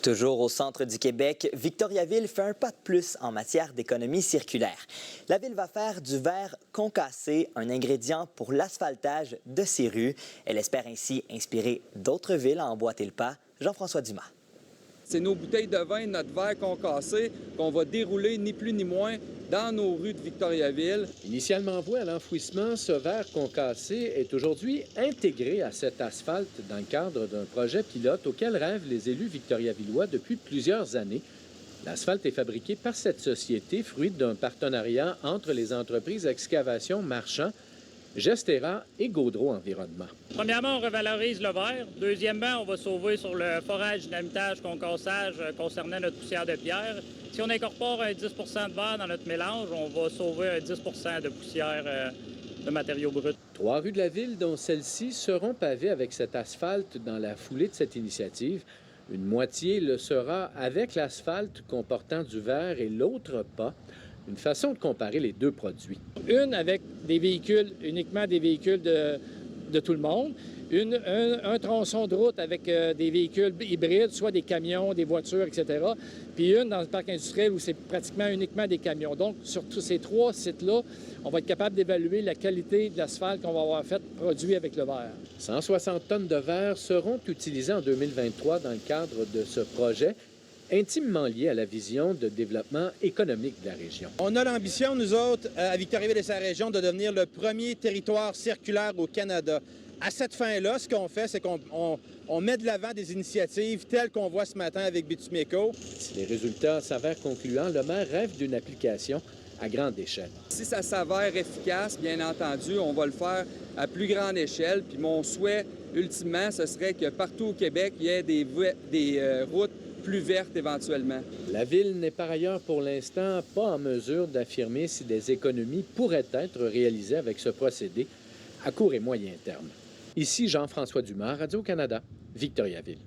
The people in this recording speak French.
Toujours au centre du Québec, Victoriaville fait un pas de plus en matière d'économie circulaire. La ville va faire du verre concassé un ingrédient pour l'asphaltage de ses rues. Elle espère ainsi inspirer d'autres villes à emboîter le pas. Jean-François Dumas. C'est nos bouteilles de vin, notre verre concassé qu'on va dérouler ni plus ni moins dans nos rues de Victoriaville. Initialement voué à l'enfouissement, ce verre concassé est aujourd'hui intégré à cet asphalte dans le cadre d'un projet pilote auquel rêvent les élus victoriavillois depuis plusieurs années. L'asphalte est fabriqué par cette société, fruit d'un partenariat entre les entreprises Excavation Marchand, Gestera et Gaudreau Environnement. Premièrement, on revalorise le verre. Deuxièmement, on va sauver sur le forage, dynamitage, concassage concernant notre poussière de pierre. Si on incorpore un 10 de verre dans notre mélange, on va sauver un 10 de poussière de matériaux bruts. 3 rues de la ville, dont celle-ci, seront pavées avec cet asphalte dans la foulée de cette initiative. Une moitié le sera avec l'asphalte comportant du verre et l'autre pas. Une façon de comparer les deux produits. Une avec des véhicules, uniquement des véhicules de tout le monde. Un tronçon de route avec des véhicules hybrides, soit des camions, des voitures, etc. Puis une dans le parc industriel où c'est pratiquement uniquement des camions. Donc, sur tous ces 3 sites-là, on va être capable d'évaluer la qualité de l'asphalte qu'on va avoir fait produit avec le verre. 160 tonnes de verre seront utilisées en 2023 dans le cadre de ce projet, intimement lié à la vision de développement économique de la région. On a l'ambition, nous autres, à Victoriaville et sa région, de devenir le premier territoire circulaire au Canada. À cette fin-là, ce qu'on fait, c'est qu'on met de l'avant des initiatives telles qu'on voit ce matin avec Bitumeco. Si les résultats s'avèrent concluants, le maire rêve d'une application à grande échelle. Si ça s'avère efficace, bien entendu, on va le faire à plus grande échelle. Puis mon souhait, ultimement, ce serait que partout au Québec, il y ait des routes plus vertes éventuellement. La ville n'est par ailleurs pour l'instant pas en mesure d'affirmer si des économies pourraient être réalisées avec ce procédé à court et moyen terme. Ici Jean-François Dumas, Radio-Canada, Victoriaville.